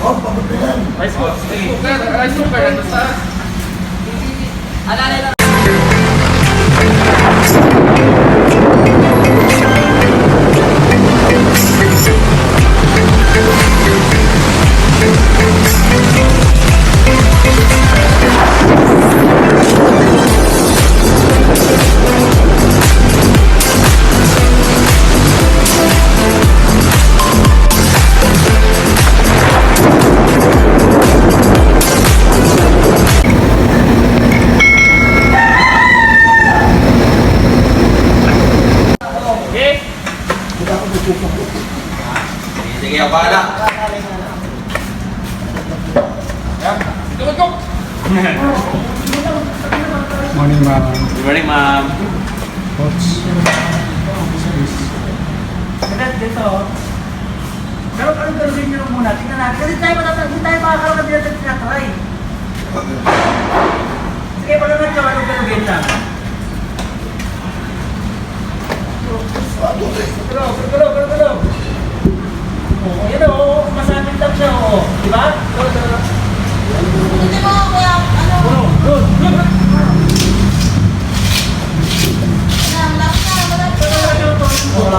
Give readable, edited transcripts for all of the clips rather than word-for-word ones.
Oh, pagod na yan. Rice cooker. Ano sa? Alala. Sige, abala. Morning, ma'am. Good morning, ma'am. Coach. Dito. Pero gawin nyo muna. Tingnan natin. Kasi tayo makakaroon na dito sa tinatry. Sige, pala na ito. Anong gawin lang? Gulo. Oh, yan o. Masabit lang siya o. Diba? Hindi mo kaya ano? Good.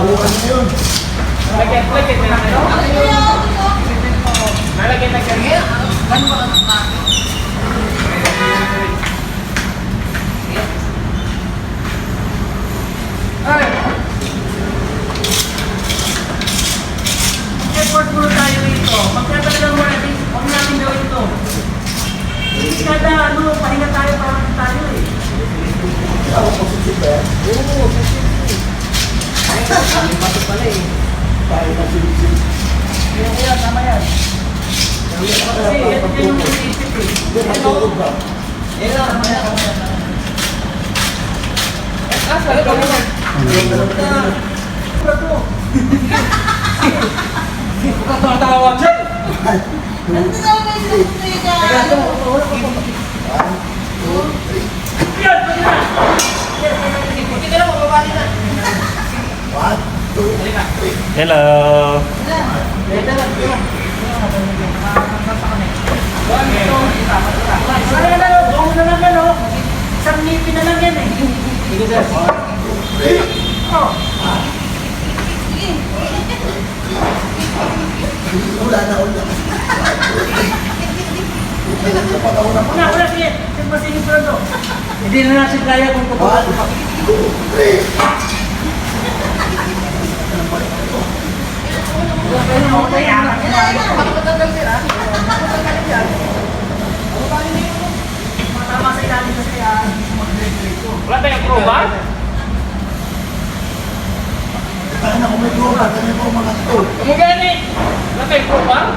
Bukas na yun. Lagyan na kayo. Nalagyan na kayo. Ay! Effort muna tayo rito. Magkatalagang mo natin, huwag natin gawin ito. Hindi kada pahinga tayo para tayo eh. Ako positive ba yan? Oo, ay, pato pala eh. Tayo na sinisip. Kaya, tama yan. Kasi, yan yung isip eh. Hindi, matulog ba? Tama yan. Tatawag siya. Ano na may susunod ka? One, two, three. Hello. Isang ngipin na lang yan eh. Oh. Wala na. Una, sige. Sige, pronto. Hindi na natin kaya kung totoo. One, two, three. Matama sa ilalim kasi Wala tayong proba? Tayo na kung may grupa, tayo po mga ito. Kumagani! Wala tayong proba?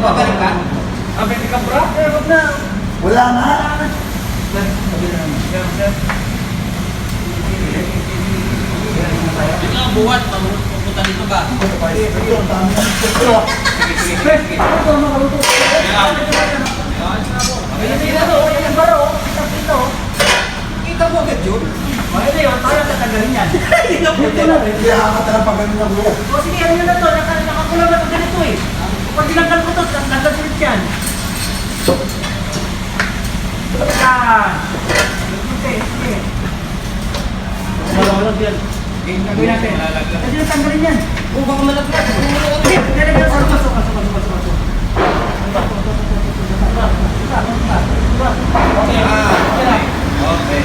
Babalik ka? Abay ka bra? Huwag na. Wala na. Yung nga buwan, pupunta dito ba? Ito, ang dami ng ito. Kita mo agad yun? Hindi, tayo tatanggalin yan. Hindi hakat na pagaling ng buo. O sige, ano yun na to? Nakakulang na ito ganito eh. Pag tinanggal ko to, tanggal silit yan. Yan. Sige. Malalag yan. Gagawin natin. Kasi natanggalin yan. Oo, baka malaglag. Okay.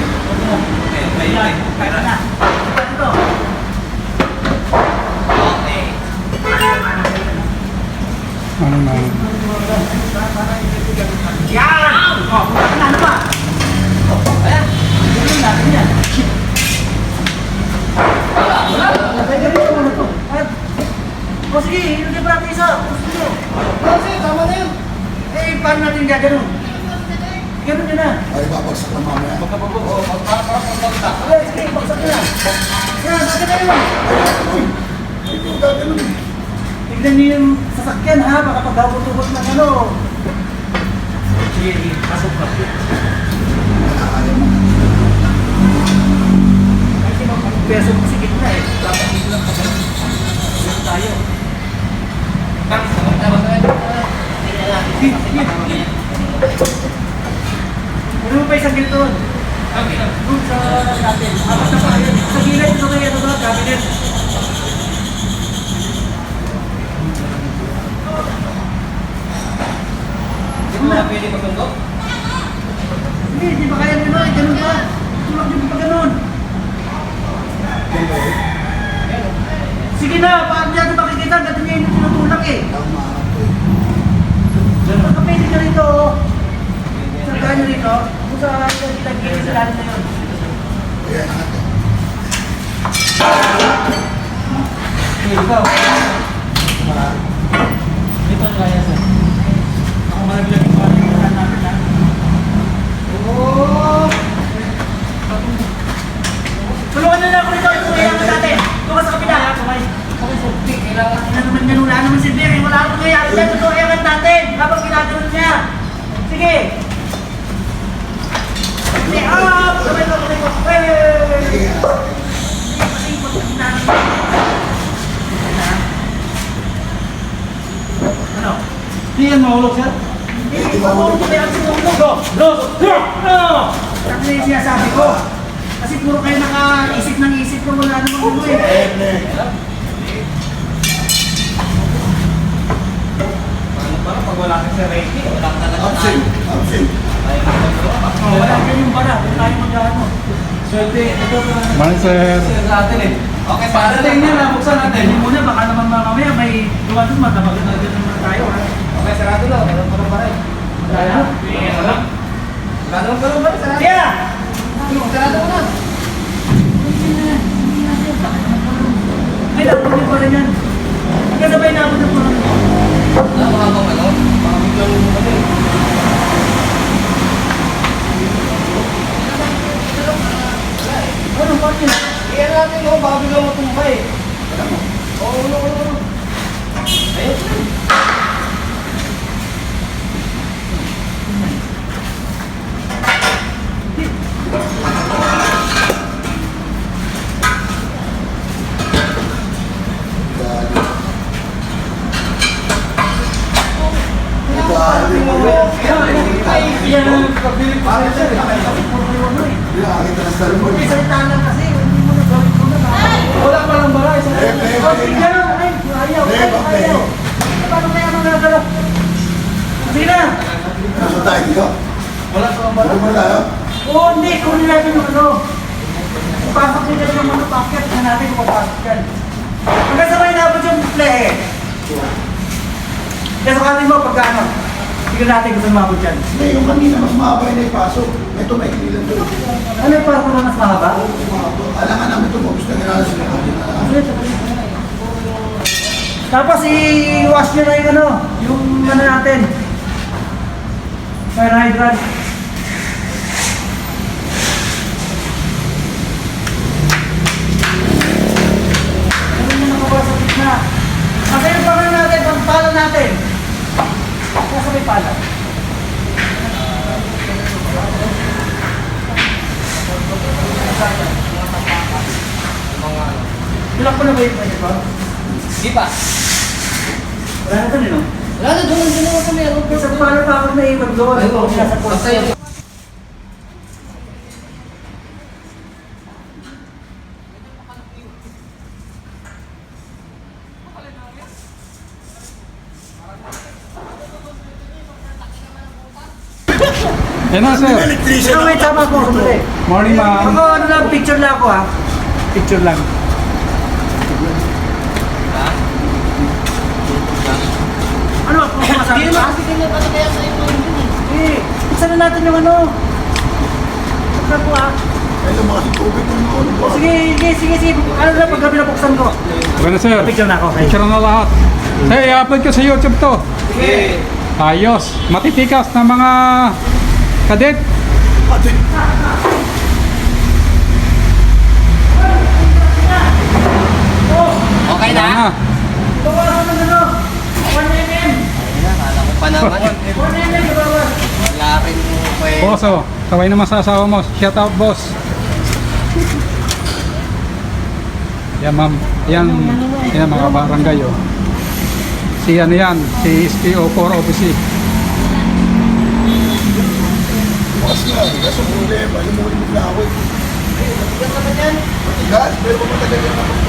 Morning, ma'am. Yan! Ano ba? Gawin natin yan. O sige, ilagay pa natin isa. Kasi, tama na yun. Eh, paano natin gaganon? Ganon yun na. Ay, babagsak na mamaya. Sige, baksak na. Yan, bakit na yun? Ay, ito, gagawin. Tignan niyo yung sasakyan ha, baka pagkabot-ubot ng ano. Sige, pasok ka. Kasi magpapagpeso mo sa gitna eh. Dapat dito lang pagkabot tayo. Ano mo pa isang ganito? Doon sa natin. Apat na pa. Ayan. Sa gilid. Ito kayo. Ito na. Cabinet. Hindi mo na pwede magtundok? Hindi. Di ba kaya gano'n? Ganun pa. Tulak din pa ganun. Sige na. Paano niya ito makikita? Ganun niya yung tinutulak eh. Nakapili ka rito. Saan nyo rito? Kung sa tagigil sa lahat na yun. Ayan, ate. Ikaw. Dito na kaya sir. Ako malaglag yung mga yung natin na. Oo! Tulungan nyo na ako rito. Ito yung natin natin. Doon ka sa kapila. Ano naman yan? Wala naman si Bear. Wala akong nangyayari dyan. Ito yung natin. Habang ginaganon niya. Sige. Sige. Up! Sabay ko. Sabay ko. Hey! Ano? Hindi yan mahulog sir? Hindi, pagulong ko kaya sinulog. No! Tapos na yung sinasabi ko. Kasi puro kayo nakaisip ng isip ko, wala namang ano eh. Paano pa? Pag wala kang sa Reiki, wala ka talaga Absent. Absent. Oh, wala kayo yung bara, kung tayo mag-ano. Swerte, ito pa. Morning, sir. Sir natin eh. Okay, para tingin niya na, buksan natin. Hindi muna, baka naman mamaya may gawa doon, matabagan na naman tayo. Ha? Okay, sarado na. Walang parang paray. Wala na? Sarado lang parang paray. Sarado. Kaya! Sarado mo na. Ay, nakunin pa rin yan. Kasabay na ako ng mga. Habang ano, baka biglang lumumali. Ano, bakit? Iyan natin mo, baka biglang matumpay. Oo, ulo. Ayun. Dali mo. Yan ang Pabiling pa rin sir. Nakakita ng salmon. May salita lang kasi, hindi mo na gawin ko na. Wala pa lang baray. Oh, sige na. Ay, ayaw. Paano kaya magagalaw? Sige na. Nasa tayo. Wala pa lang baray. Ano ba tayo? Oo, hindi. Kunin natin yung ano. Ipasok nila yung mga packet na natin kung papasok yan. Hanggang sabay nabot yung display eh. Kaya sakatin mo pagka ano. Tignan natin kung saan mabot yan. Hindi, yung kanina mas mahaba yung naipasok. Ito may kinilan doon. Ano yung parang na mas mahaba? Alangan namin ito, mabos na ginala sila kanina. Tapos i-wash nyo na yung ano natin. Fire hydrant. Ano yung nakabasa sa gitna? Kasi yung pangano natin, pagpala natin. Nasa may pala. Tulak ko na ba yung pwede pa? Di ba? Wala na ito no? Wala na, doon na kami. Isang pala pa ako naiwan doon. Ay, oo. Nasa post. Patay. Yan na, sir. Electrician Ikaw may tama ko. Sandali. Morning, ma'am. Ako ano lang, picture lang ako ha. Picture lang. Ano ako masabi ka? Eh, isa na natin yung ano. Buksan ko ha. Ay, lumakas yung tubig ng ano ba? Sige. Ano na pag gabi na buksan ko? Okay na, sir. Picture na ako. Okay. Picture na lahat. Hey, i-upload ko sa YouTube to. Okay. Ayos. Matitikas na mga kadet. Ate, Okay Yan na? na. Gawa ko ng ano. 1 mm. Kala ko pa naman. 1 mm gawa. Wala rin mo pa eh. Boss, oh. Kaway naman sa asawa mo. Shout out, boss. Yan, ma'am. Yan mga barangay, oh. Si ano yan? Si SPO4 OPC. malakas nga. Kaso problema, yung muli bigla ako eh. Matigas naman yan. Matigas, pero matagal yan ako.